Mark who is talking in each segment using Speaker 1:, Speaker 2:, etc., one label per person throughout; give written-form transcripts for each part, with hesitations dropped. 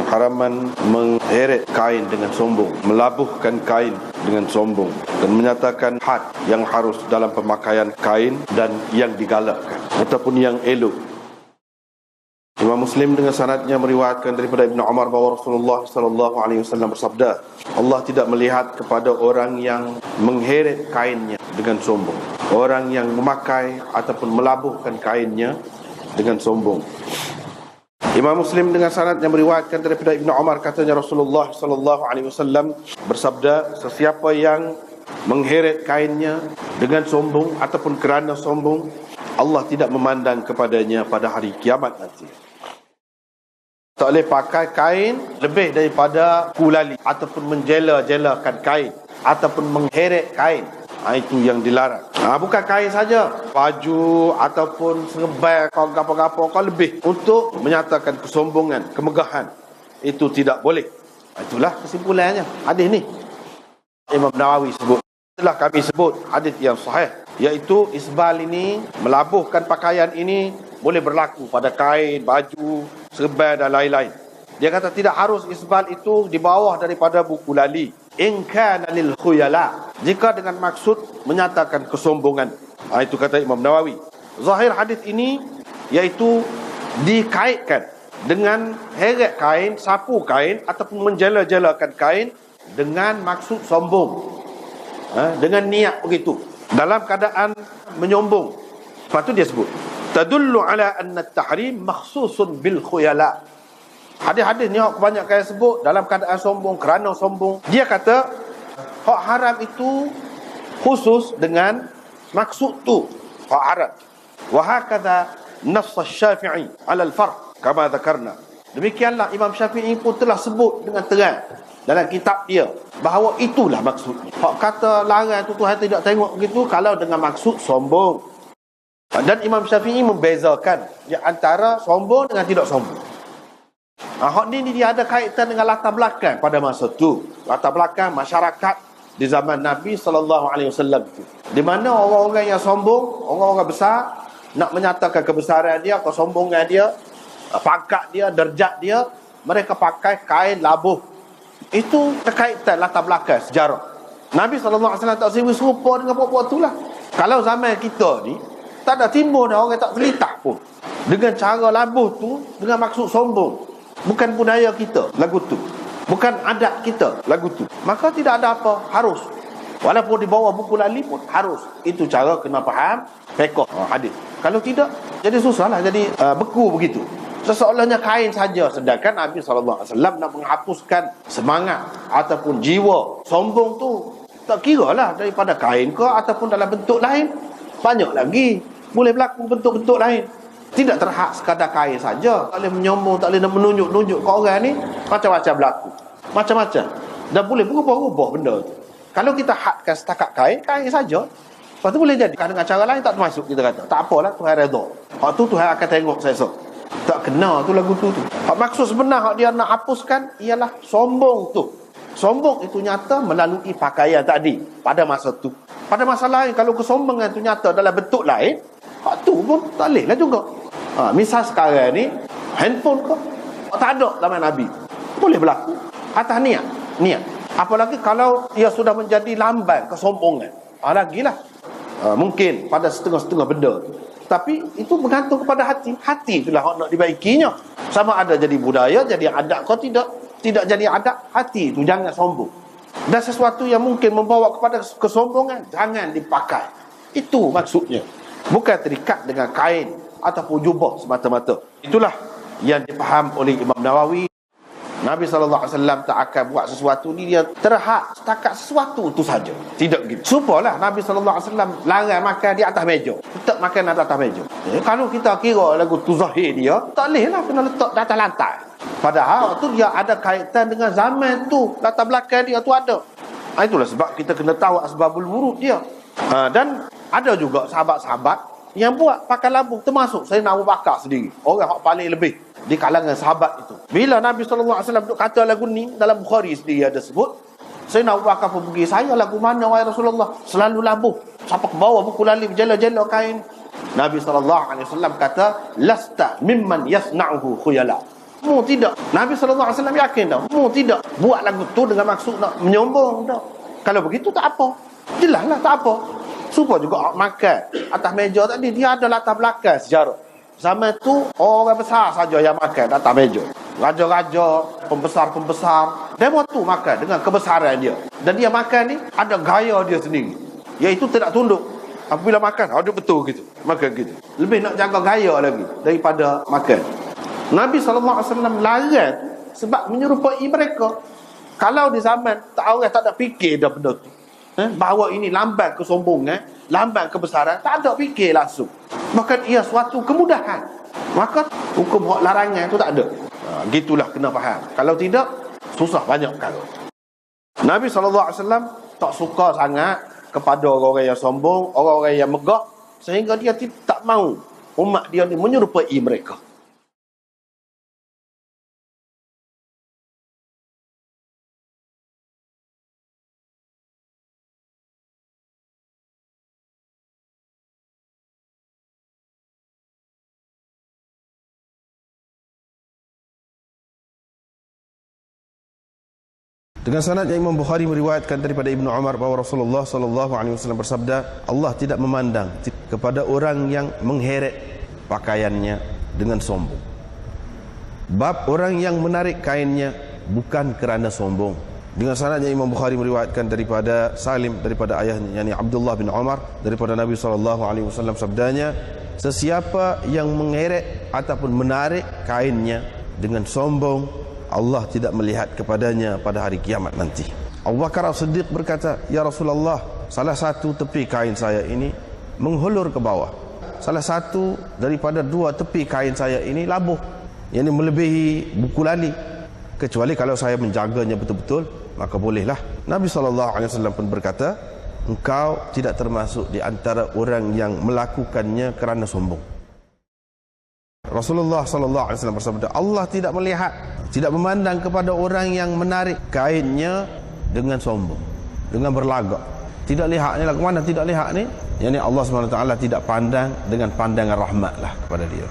Speaker 1: haraman mengheret kain dengan sombong, melabuhkan kain dengan sombong, dan menyatakan had yang harus dalam pemakaian kain dan yang digalakkan ataupun yang elok. Imam Muslim dengan sanadnya meriwayatkan daripada Ibnu Umar bahawa Rasulullah sallallahu alaihi wasallam bersabda, Allah tidak melihat kepada orang yang mengheret kainnya dengan sombong, orang yang memakai ataupun melabuhkan kainnya dengan sombong. Imam Muslim dengan sanadnya meriwayatkan daripada Ibnu Umar, katanya Rasulullah sallallahu alaihi wasallam bersabda, sesiapa yang mengheret kainnya dengan sombong ataupun kerana sombong, Allah tidak memandang kepadanya pada hari kiamat nanti. Tak boleh pakai kain lebih daripada kulali ataupun menjela-jelakan kain ataupun mengheret kain. Itu yang dilarang. Bukan kain saja, baju ataupun serban kau gapo-gapo kau lebih untuk menyatakan kesombongan, kemegahan. Itu tidak boleh. Itulah kesimpulannya hadis ni. Imam Nawawi sebut, telah kami sebut hadis yang sahih, iaitu isbal ini, melabuhkan pakaian ini boleh berlaku pada kain, baju, serban dan lain-lain. Dia kata tidak harus isbal itu di bawah daripada buku lali. In kana lil khuyala, jika dengan maksud menyatakan kesombongan. Itu kata Imam Nawawi. Zahir hadis ini iaitu dikaitkan dengan heret kain, sapu kain ataupun menjela-jelakan kain dengan maksud sombong, dengan niat begitu, dalam keadaan menyombong. Lepas tu dia sebut tadullu ala anna at-tahrim makhsusun bil khuyala. Hadis-hadis ni kebanyakan sebut dalam keadaan sombong, kerana sombong. Dia kata hak haram itu khusus dengan maksud tu, hak haram. Wa hakadha nass asy-Syafi'i 'ala al-farq kama dzakarna. Demikianlah Imam Syafi'i pun telah sebut dengan terang dalam kitab dia bahawa itulah maksudnya. Hak kata larang tu Tuhan tidak tengok begitu kalau dengan maksud sombong. Dan Imam Syafi'i membezakan di antara sombong dengan tidak sombong. Hak ni dia ada kaitan dengan latar belakang pada masa tu, latar belakang masyarakat di zaman Nabi SAW itu, di mana orang-orang yang sombong, orang-orang besar, nak menyatakan kebesaran dia, kesombongan dia, pangkat dia, darjat dia, mereka pakai kain labuh. Itu terkaitan latar belakang sejarah. Nabi SAW tak serupa dengan puak-puak tu lah. Kalau zaman kita ni tak ada timbul dah orang tak selitah pun dengan cara labuh tu dengan maksud sombong. Bukan budaya kita lagu tu, bukan adat kita lagu tu, maka tidak ada apa, harus. Walaupun di bawah buku lali pun harus. Itu cara kena faham fiqh hadis. Kalau tidak, jadi susahlah, jadi beku begitu. Seseolahnya kain saja, sedangkan Nabi SAW nak menghapuskan semangat ataupun jiwa sombong tu, tak kira lah daripada kain ke ataupun dalam bentuk lain. Banyak lagi boleh berlaku bentuk-bentuk lain. Tidak terhad sekadar kain saja. Tak boleh menyombong, tak boleh menunjuk-nunjuk ke orang ni. Macam-macam berlaku, macam-macam. Dan boleh berubah-ubah benda tu. Kalau kita hadkan setakat kain, kain saja. Lepas tu boleh jadi dengan cara lain tak termasuk, kita kata tak apalah, Tuhan redha. Hak tu Tuhan akan tengok esok. Tak kena tu lagu tu. Hak maksud sebenar hak dia nak hapuskan ialah sombong tu. Sombong itu nyata melalui pakaian tadi pada masa tu. Pada masa lain, kalau kesombongan tu nyata dalam bentuk lain, hak tu pun tak boleh lah juga. Misal sekarang ni handphone kau tak ada zaman Nabi, boleh berlaku atas niat. Apalagi kalau ia sudah menjadi lambang kesombongan, lagilah mungkin pada setengah-setengah benda. Tapi itu bergantung kepada hati. Hati itulah hak nak dibaikinya. Sama ada jadi budaya, jadi adat kau, tidak jadi adat. Hati itu jangan sombong. Dan sesuatu yang mungkin membawa kepada kesombongan jangan dipakai. Itu maksudnya. Bukan terikat dengan kain ataupun jubah semata-mata. Itulah yang dipaham oleh Imam Nawawi. Nabi SAW tak akan buat sesuatu ni dia terhad setakat sesuatu tu saja. Tidak gitu. Supalah Nabi SAW larang makan di atas meja. Tetap makan di atas meja. Kalau kita kira lagu tu zahir dia, tak boleh lah kena letak di atas lantai. Padahal tu dia ada kaitan dengan zaman tu. Latar belakang dia tu ada. Itulah sebab kita kena tahu asbabul wurud dia. Dan ada juga sahabat-sahabat yang buat pakai labuh, termasuk Sayyidina Abu Bakar sendiri, orang yang paling lebih di kalangan sahabat itu. Bila Nabi SAW duk kata lagu ni, dalam Bukhari sendiri ada sebut, Sayyidina Abu Bakar pun pergi, saya lagu mana wahai Rasulullah? Selalu labuh, sampai ke bawah buku lali, berjela-jela kain. Nabi SAW kata, lasta mimman yasna'uhu khuyala. Mu tidak. Nabi SAW yakin dah. Mu tidak buat lagu tu dengan maksud nak menyombong dah. Kalau begitu tak apa. Jelaslah tak apa. Supaya juga makan atas meja tadi, dia ada latar belakang sejarah. Zaman tu orang besar saja yang makan atas meja. Raja-raja, pembesar-pembesar, dia tu makan dengan kebesaran dia. Dan dia makan ni ada gaya dia sendiri, iaitu tidak tunduk. Apabila makan, ada betul gitu, makan gitu. Lebih nak jaga gaya lagi daripada makan. Nabi SAW larang sebab menyerupai mereka. Kalau di zaman orang tak ada fikir dah benda tu, bahawa ini lambang kesombongan, lambang kebesaran, tak ada fikir langsung. Bahkan ia suatu kemudahan, maka hukum hak larangan tu tak ada. Gitulah kena faham. Kalau tidak, susah banyak perkara. Nabi SAW tak suka sangat kepada orang-orang yang sombong, orang-orang yang megah, sehingga dia tak mau umat dia ni menyerupai mereka.
Speaker 2: Dengan sanad yang Imam Bukhari meriwayatkan daripada Ibnu Umar bahawa Rasulullah SAW bersabda, Allah tidak memandang kepada orang yang mengheret pakaiannya dengan sombong. Bab orang yang menarik kainnya bukan kerana sombong. Dengan sanad yang Imam Bukhari meriwayatkan daripada Salim, daripada ayahnya yakni Abdullah bin Umar, daripada Nabi SAW sabdanya, sesiapa yang mengheret ataupun menarik kainnya dengan sombong, Allah tidak melihat kepadanya pada hari kiamat nanti. Abu Bakar As-Siddiq berkata, Ya Rasulullah, salah satu tepi kain saya ini menghulur ke bawah. Salah satu daripada dua tepi kain saya ini labuh, yang melebihi buku lali. Kecuali kalau saya menjaganya betul-betul, maka bolehlah. Nabi SAW pun berkata, engkau tidak termasuk di antara orang yang melakukannya kerana sombong. Rasulullah SAW bersabda, Allah tidak melihat, tidak memandang kepada orang yang menarik kainnya dengan sombong, dengan berlagak. Tidak lihat ni lah, ke mana tidak lihat ni? Yang ni Allah SWT tidak pandang dengan pandangan rahmat lah kepada dia.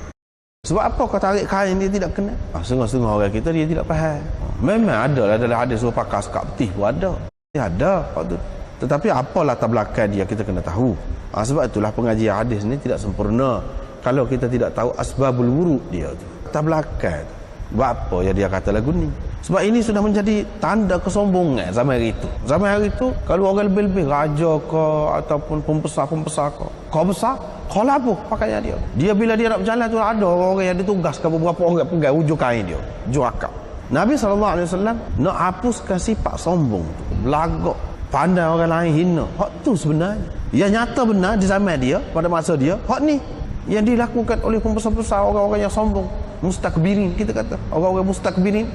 Speaker 2: Sebab apa kau tarik kain dia tidak kena? Sengah-sengah orang kita dia tidak faham. Memang ada lah dalam hadis suruh pakai sekat betih pun ada. Dia ada waktu. Tetapi apa latar belakang dia kita kena tahu. Sebab itulah pengajian hadis ni tidak sempurna kalau kita tidak tahu asbabul wurud dia tu, latar belakang tu. Buat apa yang dia kata lagu ni? Sebab ini sudah menjadi tanda kesombongan zaman hari itu. Zaman hari itu, kalau orang lebih-lebih raja ke ataupun pembesar-pembesar ke, kau besar, kau labuh pakaian dia. Dia bila dia nak berjalan tu ada orang yang ditugaskan beberapa orang pegang ujung kain dia, ujung akak. Nabi SAW nak hapuskan sifat sombong tu, belagak, pandang orang lain hina. Hak tu sebenarnya yang nyata benar di zaman dia, pada masa dia, hak ni yang dilakukan oleh pembesar-besar, orang-orang yang sombong, mustakbirin, kita kata orang-orang mustakbirin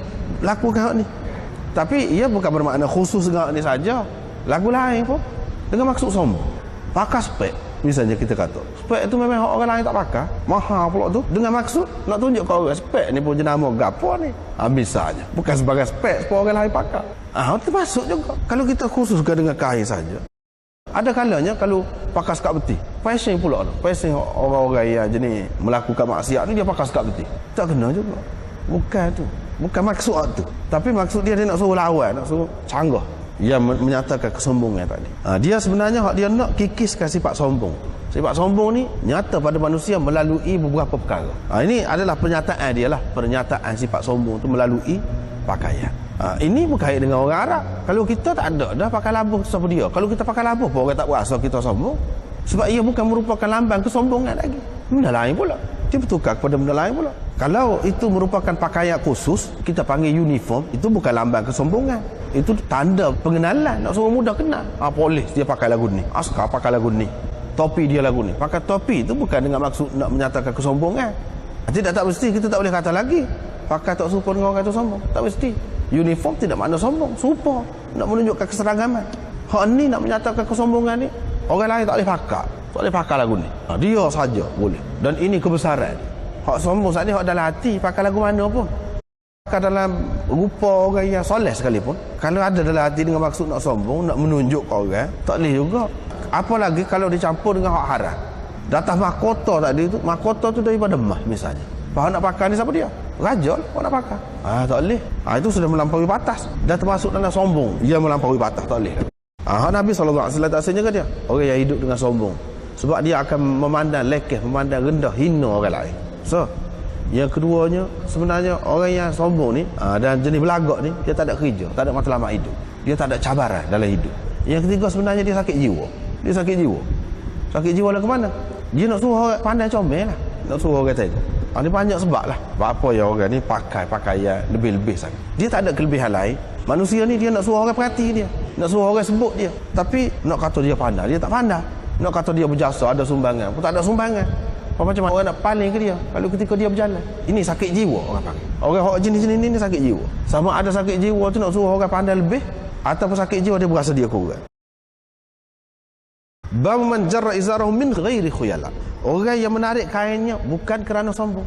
Speaker 2: lakukan hak ni. Tapi ia bukan bermakna khusus dengan ni saja, lagu lain pun dengan maksud sombong. Pakai spek misalnya, kita kata spek itu memang orang lain tak pakai, mahal pula tu, dengan maksud nak tunjuk ke orang spek ni pun jenama gapo ni. Misalnya bukan sebagai spek supaya orang lain pakai. Termasuk juga kalau kita khususkan dengan kain saja. Ada kalanya kalau pakai sekat beti, fashion pula tu. Fashion orang-orang yang jenis melakukan maksiat ni dia pakai sekat beti. Tak kena juga. Bukan tu. Bukan maksud tu. Tapi maksud dia nak suruh lawan, nak suruh canggah. Yang menyatakan kesombongan tadi. Dia sebenarnya dia nak kikiskan sifat sombong. Sifat sombong ni nyata pada manusia melalui beberapa perkara. Ini adalah pernyataan dia lah. Pernyataan sifat sombong tu melalui pakaian. Ini berkait dengan orang Arab. Kalau kita tak ada dah pakai labuh siapa dia. Kalau kita pakai labuh pun orang tak berasa kita sombong. Sebab ia bukan merupakan lambang kesombongan lagi. Benda lain pula. Dia bertukar kepada benda lain pula. Kalau itu merupakan pakaian khusus, kita panggil uniform, itu bukan lambang kesombongan. Itu tanda pengenalan. Nak suruh mudah kenal. Polis dia pakai lagu ni, askar pakai lagu ni, topi dia lagu ni. Pakai topi itu bukan dengan maksud nak menyatakan kesombongan. Tidak, tak mesti. Kita tak boleh kata lagi pakai tak serupa dengan orang itu sombong. Tak mesti. Uniform tidak makna sombong, serupa, nak menunjukkan keseragaman. Hak ni nak menyatakan kesombongan ni, orang lain tak boleh pakai. Tak boleh pakai lagu ni. Dia saja boleh. Dan ini kebesaran. Hak sombong saat ni hak dalam hati, pakai lagu mana pun. Pakai dalam rupa orang yang soleh sekalipun, kalau ada dalam hati dengan maksud nak sombong, nak menunjuk ke orang, tak boleh juga. Apalagi kalau dicampur dengan hak haram. Datang mahkota tadi tu, mahkota tu daripada emas misalnya. Faham nak pakai ni siapa dia? Raja lah orang nak pakai. Tak boleh. Itu sudah melampaui batas. Dah termasuk dalam sombong. Dia melampaui batas, tak boleh. Nabi SAW tak sengaja dia. Orang yang hidup dengan sombong. Sebab dia akan memandang lekeh, memandang rendah, hina orang lain. So, yang keduanya, sebenarnya orang yang sombong ni, dan jenis belagak ni, dia tak ada kerja, tak ada matlamat hidup. Dia tak ada cabaran dalam hidup. Yang ketiga sebenarnya dia sakit jiwa. Dia sakit jiwa. Sakit jiwa lah ke mana? Dia nak suruh orang pandai comel lah. Nak suruh orang tengok. Ini banyak sebab lah. Apa yang orang ni pakai pakaian lebih-lebih sangat. Dia tak ada kelebihan lain. Manusia ni dia nak suruh orang perhati dia. Nak suruh orang sebut dia. Tapi nak kata dia pandai, dia tak pandai. Nak kata dia berjasa, ada sumbangan pun tak ada sumbangan. Macam mana orang nak paling ke dia kalau ketika dia berjalan? Ini sakit jiwa orang panggil. Orang jenis-jenis ni sakit jiwa. Sama ada sakit jiwa tu nak suruh orang pandai lebih, ataupun sakit jiwa dia berasa dia kurang. Bab man jarra izarahu min ghairi khuyala. Orang yang menarik kainnya bukan kerana sombong.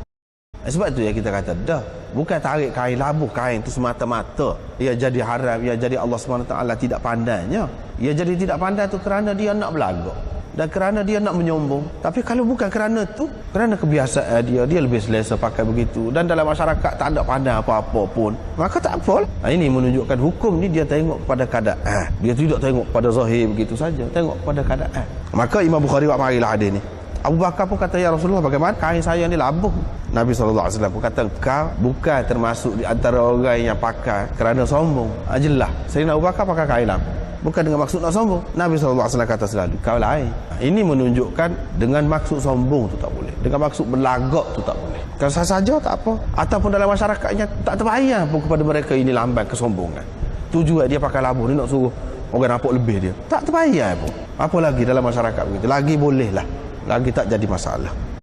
Speaker 2: Sebab itu yang kita kata dah, bukan tarik kain, labuh kain tu semata-mata ia jadi haram, ia jadi Allah SWT tidak pandainya. Ia jadi tidak pandai tu kerana dia nak belagak dan kerana dia nak menyombong. Tapi kalau bukan kerana tu, kerana kebiasaan dia lebih selesa pakai begitu, dan dalam masyarakat tak ada pandai apa-apa pun, maka tak apa. Ini menunjukkan hukum ni dia tengok kepada keadaan. Dia tidak tengok pada zahir begitu saja, tengok kepada keadaan. Maka Imam Bukhari buat marilah hadis ni. Abu Bakar pun kata, ya Rasulullah, bagaimana kain saya ni labuh? Nabi SAW pun kata, kau bukan termasuk di antara orang yang pakai kerana sombong. Jelas Sayyidina Abu Bakar pakai kain labuh bukan dengan maksud nak sombong. Nabi SAW kata selalu, kau lain. Ini menunjukkan dengan maksud sombong tu tak boleh, dengan maksud berlagak tu tak boleh. Kalau saja tak apa. Ataupun dalam masyarakatnya tak terbayang pun kepada mereka ini lambang kesombongan. Tujuan dia pakai labuh ni nak suruh orang nampak lebih dia, tak terbayang pun. Apa lagi dalam masyarakat begitu, lagi boleh lah, lagi tak jadi masalah.